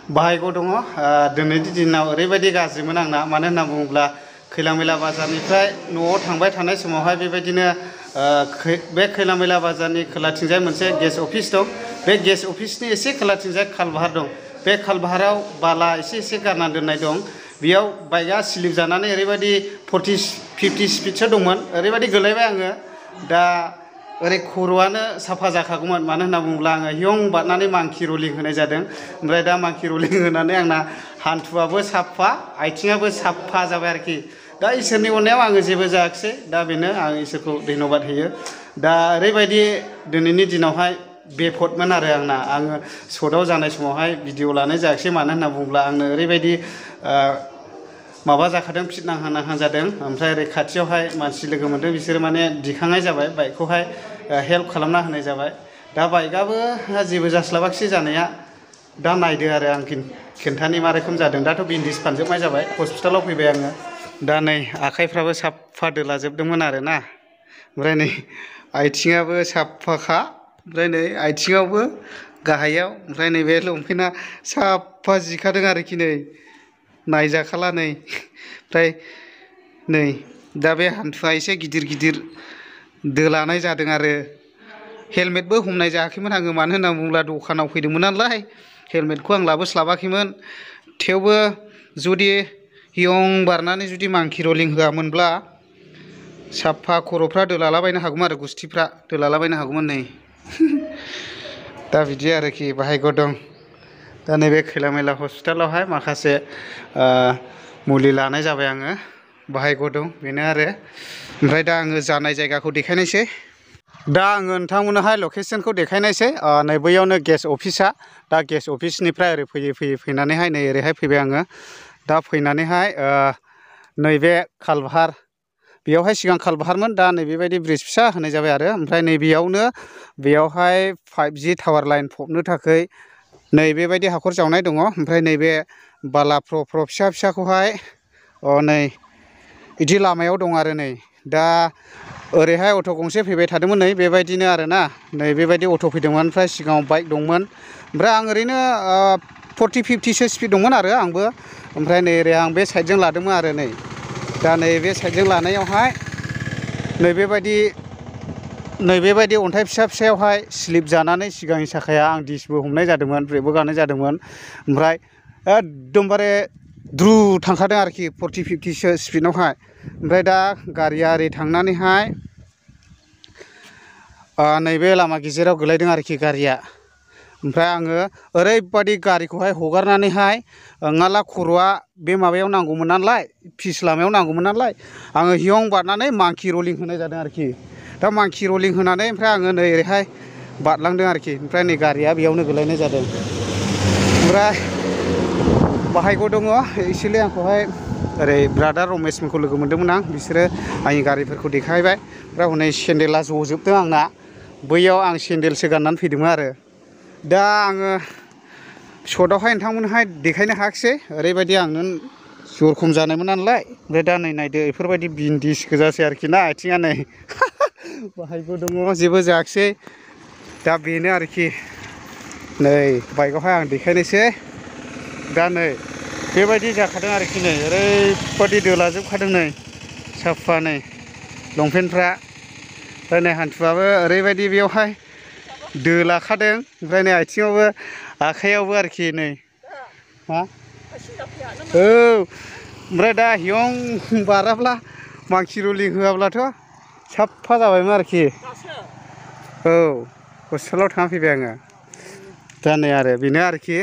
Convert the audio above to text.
बाहायगौ दङ दिनैनि दिनाव ओरैबायदि गाज्रिमोन आंना मानो होनना बुङोब्ला खैलामैला बाजारनिफ्राय न'आव थांबाय थानाय समावहाय बेबायदिनो बे खैलामैला बाजारनि खोलाथिंजाय मोनसे गेस अफिस दं बे गेस अफिसनि एसे खोलाथिंजाय खालबाहार दं बे खालबाहाराव बाला एसे गारना दोननाय दं बेयाव बाइकआ स्लिप जानानै ओरैबायदि 40-50 स्पिडसो दंमोन ओरैबायदि गोलैबाय आङो दा ओरै खर'आनो साफा जाखागौमोन मानो होनना बुङोब्ला आङो हियं बारनानै मांखि रलिं होनाय जादों ओमफ्राय दा मांखि रलिं होनानै आंना हान्थुआबो साफा आथिङाबो साफा जाबाय आरोखि दा इसोरनि अननायाव आङो जेबो जायाखिसै दा बेनो आं इसोरखौ धन्यबाद होयो दा ओरैबायदि दिनैनि दिनावहाय बेफदमोन आरो आङो सटआव जानाय समावहाय भिडिअ लानाय जायाखिसै मानो होनना बुङोब्ला आंनो ओरैबायदि माबा जाखादों फिट नांहां जादों ओमफ्राय ओरै खाथियावहाय मानसि लोगो मोनदों बिसोरो माने दिखांनाय जाबाय बाइकखौहाय हेल्प खालामना होनाय जाबाय दा बाइकआबो जेबो जास्लाबाखिसै जानाया दा नायदो आरो आं खिन्थानि मा रोखोम जादों दाथ' बेन्डेज फानजोबनाय जाबाय हस्पिटालाव फैबाय आङो दा नै आखाइफ्राबो साफा दोलाजोबदोंमोन आरो ना ओमफ्राय नै आथिङाबो साफाखा ओमफ्राय नै आथिङावबो गाहायाव ओमफ्राय नैबे लंपेन्टआ साफा जिखादों आरोखि नै नायजाखाला नै ओमफ्राय नै दा बे हान्थुआ एसे गिदिर दोलानाय जादों आरो हेलमेटबो हमनाय जायाखैमोन आङो मानो होनना बुङोब्ला दखानाव फैदोंमोन नालाय हेलमेटखौ आं लाबोस्लाबाखैमोन थेवबो जुदि हियं बारनानै जुदि मांखि रलिं होआमोनब्ला साफा खर'फ्रा दोलालाबायनो हागौमोन आरो गुस्थिफ्रा दोलालाबायनो हागौमोन नै दा बिदि आरोखि बाहायगौ दं दा नैबे खैलामैला हस्पिटालावहाय माखासे मुलि लानाय जाबाय आङो बाहायगौ दं बेनो आरो ओमफ्राय दा आङो जानाय जायगाखौ देखायनोसै दा आङो नोंथांमोननोहाय लकेसनखौ देखायनोसै नै बैयावनो गेस अफिसा दा गेस अफिसनिफ्राय ओरै फैनानैहाय नै ओरैहाय फैबाय आङो दा फैनानैहाय नैबे खालबाहार बेयावहाय सिगां खालबाहारमोन दा नैबेबायदि ब्रिज फिसा होनाय जाबाय आरो ओमफ्राय बेयावहाय 5G टावार लाइन फबनो थाखाय नैबेबायदि हाखर जावनाय दङ ओमफ्राय नैबे बाला फ्र फिसाखौहाय नै बिदि लामायाव दं आरो नै दा ओरैहाय अट' गंसे फैबाय थादोंमोन नै बेबायदिनो आरोना नै बेबायदि अट' फैदोंमोन ओमफ्राय सिगाङाव बाइक दंमोन ओमफ्राय आं ओरैनो 40-50सो स्पिड दंमोन आरो आंबो ओमफ्राय नै ओरै आं बे साइडजों लादोंमोन आरो नै दा नैबे साइडजों लानायावहाय नैबेबायदि अन्थाइ फिसायावहाय स्लिप जानानै सिगांनि साखाया आं डिसबो हमनाय जादोंमोन ब्रेकबो गानाय जादोंमोन ओमफ्राय एकदमबारे द्रु थांखादों आरोखि 40-50सो स्पिडआवहाय ओमफ्राय दा गारिया ओरै थांनानैहाय नैबे लामा गेजेराव गोलैदों आरोखि गारिया ओमफ्राय आङो ओरैबायदि गारिखौहाय हगारनानैहाय नङाला खर'आ बे माबायाव नांगौमोन नालाय फिस लामायाव नांगौमोन नालाय आङो हियं बारनानै मांखि रलिं होनाय जादों आरोखि दा मांखि रलिं होनानै ओमफ्राय आङो नै ओरैहाय बारलांदों आरोखि ओमफ्राय नै गारिया बेयावनो गोलैनाय जादों ओमफ्राय बाहायगौ दङ एक्सुवेलि आंखौहाय ओरै ब्रादार रमेशमोनखौ लोगो मोनदोंमोन आं बिसोरो आंनि गारिफोरखौ देखायबाय ओमफ्राय हनै सेन्देला जजोबदों आंना बैयाव आं सेन्देलसो गाननानै फैदोंमोन आरो दा आङो शटआवहाय नोंथांमोनहाय देखायनो हायाखिसै ओरैबायदि आंनो जरखम जानायमोन नालाय ओमफ्राय दा नै नायदो बेफोरबायदि बिन्दिस गोजासै आरोखि ना आथिङा नै बाहायगौ दङ जेबो जायाखिसै दा बेनो आरोखि नै बाइकआवहाय आं देखायनोसै दा नै बेबायदि जाखादों आरोखि नै ओरैबायदि दोलाजोबखादों नै साफा नै लंपेन्टफ्रा ओमफ्राय नै हान्थुआबो ओरैबायदि बेयावहाय दोलाखादों ओमफ्राय नै आथिङावबो आखाइयावबो आरोखि नै हा औ ओमफ्राय दा हियं बाराब्ला मांखि रलिं होआब्लाथ' साफा जाबायमोन आरोखि औ हस्पिटालाव थांना फैबाय आङो दा नै आरो बेनो आरोखि